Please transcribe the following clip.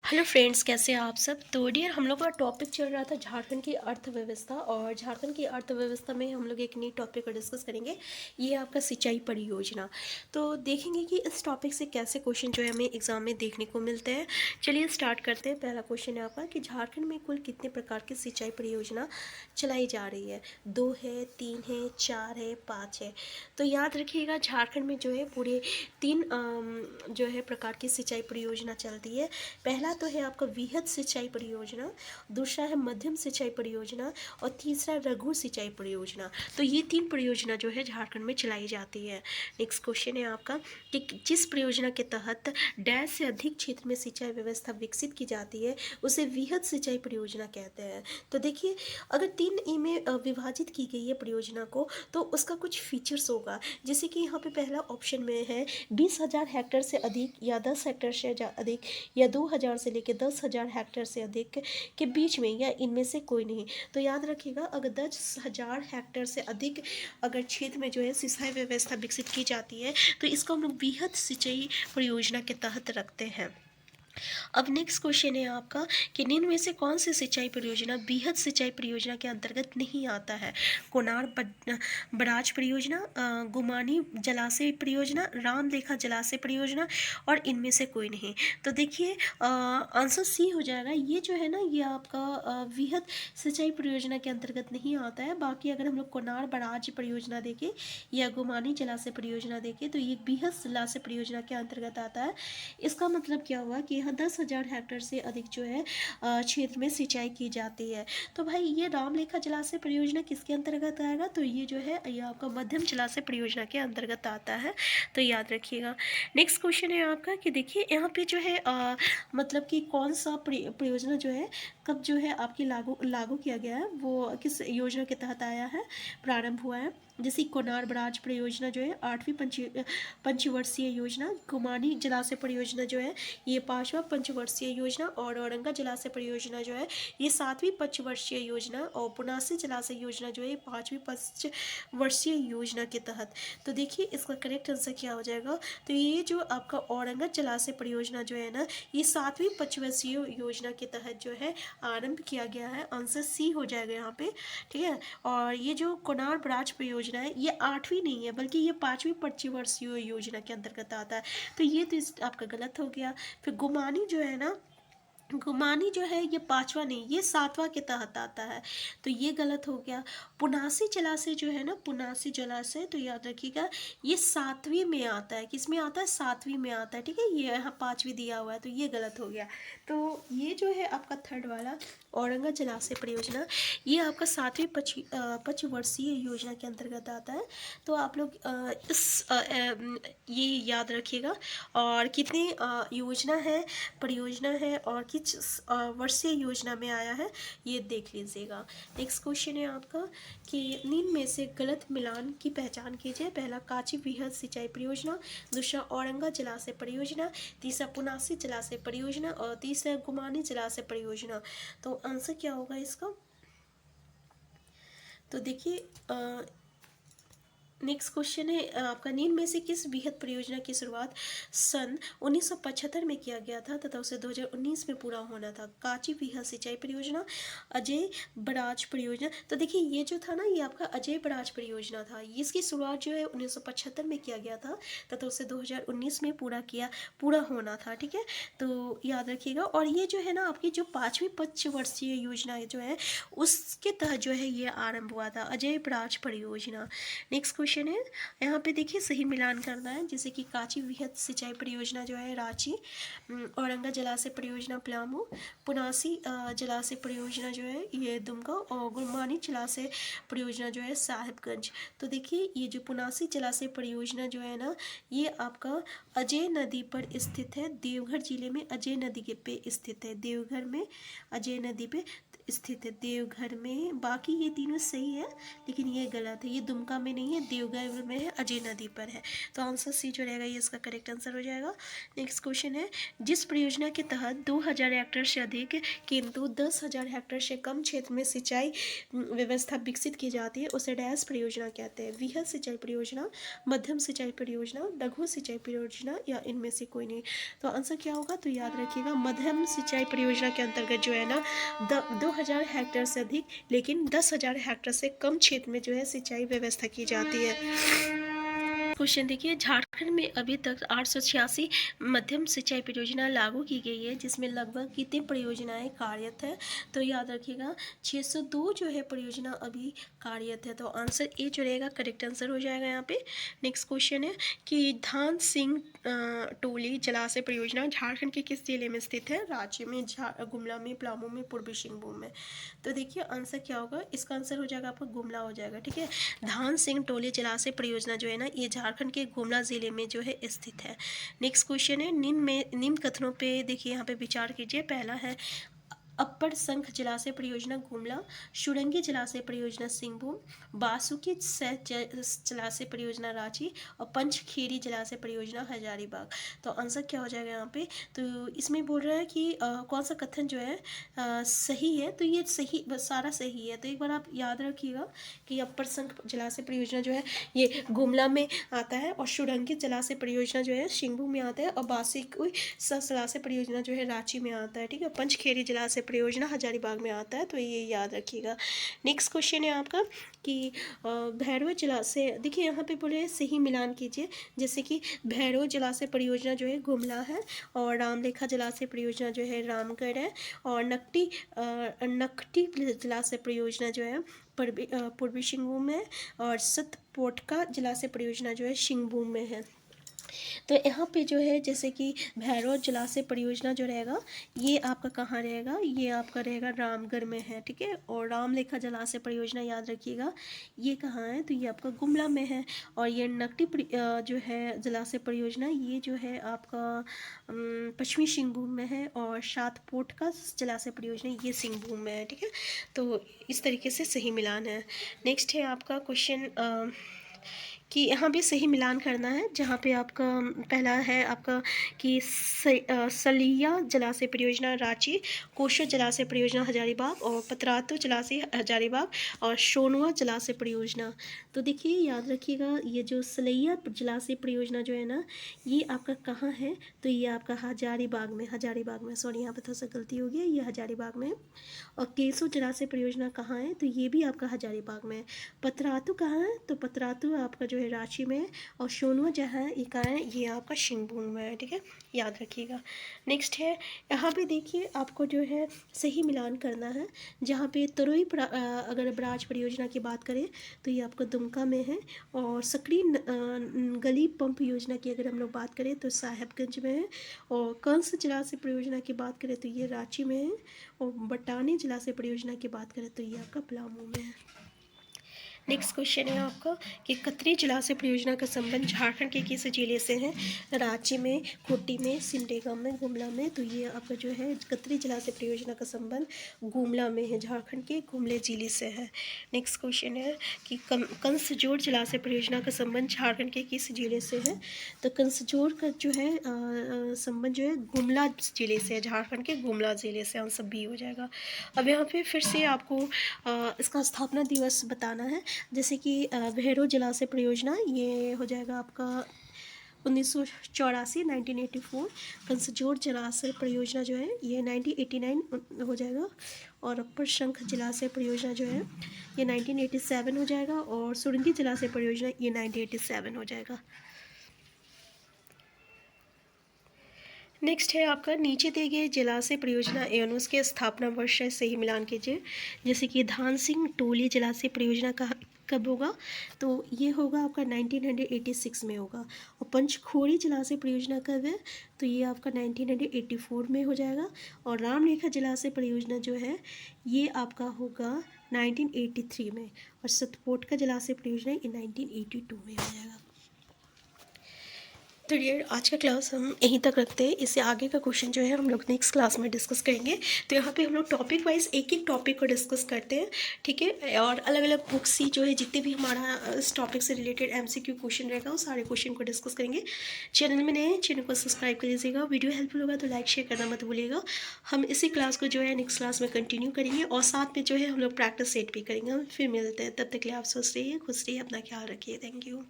Hello friends, कैसे हैं आप सब। तो डियर, हम लोग का टॉपिक चल रहा था झारखंड की अर्थव्यवस्था। और झारखंड की अर्थव्यवस्था में हम लोग एक नई टॉपिक को डिस्कस करेंगे। ये आपका सिंचाई परियोजना। तो देखेंगे कि इस टॉपिक से कैसे क्वेश्चन जो है हमें एग्जाम में देखने को मिलते हैं। चलिए स्टार्ट करते हैं। पहला क्वेश्चन है आपका कि झारखंड में कुल कितने प्रकार की सिंचाई परियोजना चलाई जा रही है। 2 है, 3 है, 4 है, 5 है। तो याद रखिएगा, झारखंड में जो है पूरे 3 जो है प्रकार की सिंचाई परियोजना चलती है। पहला तो है आपका वृहद सिंचाई परियोजना, दूसरा है मध्यम सिंचाई परियोजना और तीसरा लघु सिंचाई परियोजना। तो ये 3 परियोजना जो है झारखंड में चलाई जाती है। नेक्स्ट क्वेश्चन है आपका कि जिस परियोजना के तहत डैश से अधिक क्षेत्र में सिंचाई व्यवस्था विकसित की जाती है उसे वृहद सिंचाई परियोजना कहते हैं। तो देखिए, अगर 3 ई में विभाजित की गई है परियोजना को, तो उसका कुछ फीचर्स होगा। जैसे कि यहाँ पे पहला ऑप्शन में है 20,000 हेक्टेयर से अधिक या 10 हेक्टेयर से अधिक या 2,000 से लेकर 10,000 हेक्टेयर से अधिक के बीच में या इनमें से कोई नहीं। तो याद रखिएगा, अगर 10,000 हेक्टेयर से अधिक अगर क्षेत्र में जो है सिंचाई व्यवस्था विकसित की जाती है तो इसको हम लोग वृहद सिंचाई परियोजना के तहत रखते हैं। अब नेक्स्ट क्वेश्चन है आपका कि निम्न में से कौन सी सिंचाई परियोजना वृहद सिंचाई परियोजना के अंतर्गत नहीं आता है। कोनार बराज परियोजना, गुमानी जलाशय परियोजना, रामरेखा जलाशय परियोजना और इनमें से कोई नहीं। तो देखिए, आंसर सी हो जाएगा। ये जो है ना, ये आपका वृहद सिंचाई परियोजना के अंतर्गत नहीं आता है। बाकी अगर हम लोग कोनार बराज परियोजना देखें या गुमानी जलाशय परियोजना देखें तो ये वृहद जलाशय परियोजना के अंतर्गत आता है। इसका मतलब क्या हुआ कि यहाँ 10,000 हेक्टेयर से अधिक जो है क्षेत्र में सिंचाई की जाती है। तो भाई, ये रामरेखा जलाशय परियोजना किसके अंतर्गत आएगा? तो ये जो है ये आपका मध्यम जलाशय परियोजना के अंतर्गत आता है। तो याद रखिएगा। नेक्स्ट क्वेश्चन है आपका कि देखिए, यहाँ पे जो है मतलब कि कौन सा परियोजना जो है कब जो है आपकी लागू किया गया है, वो किस योजना के तहत आया है, प्रारंभ हुआ है। जैसे कोनार बराज परियोजना जो है 8वीं पंचवर्षीय योजना, गुमानी जलाशय परियोजना जो है ये 5वां पंचवर्षीय योजना और औरंगा जलाशय परियोजना जो है ये 7वीं पंचवर्षीय योजना और पुनासी जलाशय योजना जो है 5वीं पंचवर्षीय योजना के तहत। तो देखिए, इसका करेक्ट आंसर क्या हो जाएगा। तो ये जो आपका औरंगा जलाशय परियोजना जो है ना, ये 7वीं पंचवर्षीय योजना के तहत जो है आरंभ किया गया है। आंसर सी हो जाएगा यहाँ पे, ठीक है। और ये जो कोनार बराज परियोजना है ये 8वीं नहीं है बल्कि ये 5वीं पंचवर्षीय योजना के अंतर्गत आता है। तो ये तो आपका गलत हो गया। फिर गुमानी जो है ना, गुमानी जो है ये 5वां नहीं, ये 7वां के तहत आता है। तो ये गलत हो गया। पुनासी जलाशय जो है ना, पुनासी जलाशय, तो याद रखिएगा ये 7वीं में आता है। किस में आता है? 7वीं में आता है, ठीक है। ये यहाँ 5वीं दिया हुआ है, तो ये गलत हो गया। तो ये जो है आपका थर्ड वाला औरंगा जलाशय परियोजना, ये आपका 7वीं पंचवर्षीय योजना के अंतर्गत आता है। तो आप लोग ये याद रखिएगा। और कितनी योजना है, परियोजना है और किस वर्षीय योजना में आया है, ये देख लीजिएगा। नेक्स्ट क्वेश्चन है आपका कि निम्न में से गलत मिलान की पहचान कीजिए। पहला कांची वृहद सिंचाई परियोजना, दूसरा औरंगा जलाशय परियोजना, तीसरा पुनासी जलाशय परियोजना और तीसरा गुमानी जलाशय परियोजना। तो आंसर क्या होगा इसका? तो देखिए, नेक्स्ट क्वेश्चन है आपका निम्न में से किस वृहद परियोजना की शुरुआत सन 1975 में किया गया था तथा उसे 2019 में पूरा होना था। कांची वृहद सिंचाई परियोजना, अजय बराज परियोजना। तो देखिए, ये जो था ना, ये आपका अजय बराज परियोजना था। इसकी शुरुआत जो है 1975 में किया गया था तथा उसे 2019 में पूरा होना था, ठीक है। तो याद रखिएगा। और ये जो है ना आपकी जो 5वीं पंचवर्षीय योजना जो है उसके तहत जो है ये आरंभ हुआ था, अजय बराज परियोजना। नेक्स्ट क्वेश्चन है यहाँ पे देखिए, सही मिलान करना है। जैसे कि कांची वृहद सिंचाई परियोजना जो है रांची, औरंगा जलाशय परियोजना पलामू, पुनासी जलाशय परियोजना जो है ये दुमका और गुमानी जलाशय परियोजना जो है साहिबगंज। तो देखिए, ये जो पुनासी जलाशय परियोजना जो है ना, ये आपका अजय नदी पर स्थित है, देवघर जिले में अजय नदी के पे स्थित है। देवघर में अजय नदी पे स्थित है, देवघर में। बाकी ये तीनों सही है लेकिन ये गलत है, ये दुमका में नहीं है, युगाइल में है, अजय नदी पर है। तो आंसर सी जो रहेगा ये इसका करेक्ट आंसर हो जाएगा। नेक्स्ट क्वेश्चन है, जिस परियोजना के तहत 2000 हेक्टेयर से अधिक किंतु 10,000 हेक्टेयर से कम क्षेत्र में सिंचाई व्यवस्था विकसित की जाती है उसे डैश परियोजना कहते हैं। वृहद सिंचाई परियोजना, मध्यम सिंचाई परियोजना, लघु सिंचाई परियोजना या इनमें से कोई नहीं। तो आंसर क्या होगा, तो याद रखिएगा मध्यम सिंचाई परियोजना के अंतर्गत जो है ना 2000 हेक्टेयर से अधिक लेकिन 10,000 हेक्टेयर से कम क्षेत्र में जो है सिंचाई व्यवस्था की जाती है। क्वेश्चन देखिए, झारखंड में अभी तक 886 मध्यम सिंचाई परियोजना लागू की गई है जिसमें लगभग कितनी परियोजनाएं कार्यरत है। तो याद रखिएगा 602 जो है परियोजना अभी कार्यरत है। तो आंसर ए जो रहेगा करेक्ट आंसर हो जाएगा यहाँ पे। नेक्स्ट क्वेश्चन है कि धान सिंह टोली जलाशय परियोजना झारखंड के किस जिले में स्थित है। राज्य में, गुमला में, पलामू में, पूर्वी सिंहभूम में। तो देखिए आंसर क्या होगा, इसका आंसर हो जाएगा आपका गुमला हो जाएगा। ठीक है, धान सिंह टोली जलाशय परियोजना जो है ना ये झारखंड के गुमला जिले में जो है स्थित है। नेक्स्ट क्वेश्चन है, निम्न कथनों पे देखिए यहाँ पे विचार कीजिए। पहला है अपर शंख जलाशय परियोजना गुमला, शुरंगी जलाशय परियोजना सिंहभूम, बासुकी जलाशय परियोजना रांची और पंचखेड़ी जलाशय परियोजना हजारीबाग। तो आंसर क्या हो जाएगा यहाँ पे, तो इसमें बोल रहा है कि कौन सा कथन जो है सही है। तो ये सही, सारा सही है। तो एक बार आप याद रखिएगा कि अपर शंख जलाशय परियोजना जो है ये गुमला में आता है और शुरंगी जलाशय परियोजना जो है सिंहभूम में आता है और बासुकी जलाशय परियोजना जो है रांची में आता है। ठीक है, पंचखेड़ी जलाशय परियोजना हजारीबाग में आता है। तो ये याद रखिएगा। नेक्स्ट क्वेश्चन है आपका कि भैरव जलाशय, देखिए यहाँ पे बोले सही मिलान कीजिए। जैसे कि भैरव जलाशय परियोजना जो है गुमला है और रामरेखा जलाशय परियोजना जो है रामगढ़ है और नकटी जलाशय परियोजना जो है पूर्वी सिंहभूम में और सतपोटका जलाशय परियोजना जो है सिंहभूम में है। तो यहाँ पे जो है जैसे कि भैरव जलाशय परियोजना जो रहेगा ये आपका कहाँ रहेगा, ये आपका रहेगा रामगढ़ में है। ठीक है, और रामरेखा जलाशय परियोजना याद रखिएगा ये कहाँ है, तो ये आपका गुमला में है। और ये नकटी जो है जलाशय परियोजना ये जो है आपका पश्चिमी सिंहभूम में है और सातपोट का जलाशय परियोजना ये सिंहभूम में है। ठीक है, तो इस तरीके से सही मिलान है। नेक्स्ट है आपका क्वेश्चन कि यहाँ भी सही मिलान करना है। जहाँ पे आपका पहला है आपका कि सलिया जलाशय परियोजना रांची, कोशो जलाशय परियोजना हजारीबाग और पतरातू जलाशय हजारीबाग और सोनुआ जलाशय परियोजना। तो देखिए याद रखिएगा ये जो सलिया जलाशय परियोजना जो है ना ये आपका कहाँ है, तो ये आपका हजारीबाग में सॉरी यहाँ पे थोड़ा सा गलती हो गई, ये हजारीबाग में। और केसो जलाशय परियोजना कहाँ है, तो ये भी आपका हजारीबाग में है। पतरातू कहाँ है, तो पतरातू आपका जो है रांची में है और सोनुआ जहाँ है ये कहाँ है, ये आपका सिंहभूम में है। ठीक है, याद रखिएगा। नेक्स्ट है यहाँ पे देखिए आपको जो है सही मिलान करना है। जहाँ पे तरोई अगर ब्राज परियोजना की बात करें तो ये आपका दुमका में है और सकरी गली पंप योजना की अगर हम लोग बात करें तो साहेबगंज में है और कंस जलाशय परियोजना की बात करें तो ये रांची में है और बटानी जलाशय परियोजना की बात करें तो ये आपका पलामू में है। नेक्स्ट क्वेश्चन है आपका कि कतरी जलाशय परियोजना का संबंध झारखंड के किस जिले से है। रांची में, खूंटी में, सिमडेगा में, गुमला में। तो ये आपका जो है कतरी जलाशय परियोजना का संबंध गुमला में है, झारखंड के गुमले जिले से है। नेक्स्ट क्वेश्चन है कि कंसजोर जलाशय परियोजना का संबंध झारखंड के किस जिले से है। तो कंसजोर का जो है संबंध जो है गुमला जिले से है, झारखंड के गुमला जिले से। आंसर बी हो जाएगा। अब यहाँ पे फिर से आपको इसका स्थापना दिवस बताना है। जैसे कि भैरव जलाशय परियोजना ये हो जाएगा आपका 1984 1984। कंसजोर जलाशय परियोजना जो है ये 1989 हो जाएगा और अपर शंख जलाशय परियोजना जो है ये 1987 हो जाएगा और सुरंगी जलाशय परियोजना ये 1987 हो जाएगा। नेक्स्ट है आपका नीचे दिए गए जलाशय परियोजना एवं उसके स्थापना वर्ष से ही मिलान कीजिए। जैसे कि धान सिंह टोली जलाशय परियोजना का कब होगा, तो ये होगा आपका 1986 में होगा। और पंचखोड़ी जलाशय परियोजना कब है, तो ये आपका 1984 में हो जाएगा। और रामरेखा जलाशय परियोजना जो है ये आपका होगा 1983 में और सतपोटका जलाशय परियोजना ये 1982 में हो जाएगा। तो डियर आज का क्लास हम यहीं तक रखते हैं। इससे आगे का क्वेश्चन जो है हम लोग नेक्स्ट क्लास में डिस्कस करेंगे। तो यहाँ पे हम लोग टॉपिक वाइज एक एक टॉपिक को डिस्कस करते हैं, ठीक है। और अलग अलग बुक्स ही जो है जितने भी हमारा इस टॉपिक से रिलेटेड MCQ क्वेश्चन रहेगा वो सारे क्वेश्चन को डिस्कस करेंगे। चैनल में नए हैं, चैनल को सब्सक्राइब कर लीजिएगा। वीडियो हेल्पफुल होगा तो लाइक शेयर करना मत भूलिएगा। हम इसी क्लास को जो है नेक्स्ट क्लास में कंटिन्यू करेंगे और साथ में जो है हम लोग प्रैक्टिस सेट भी करेंगे। हम फिर मिलते हैं, तब तक के लिए आप स्वस्थ रहिए, खुश रहिए, अपना ख्याल रखिए। Thank you.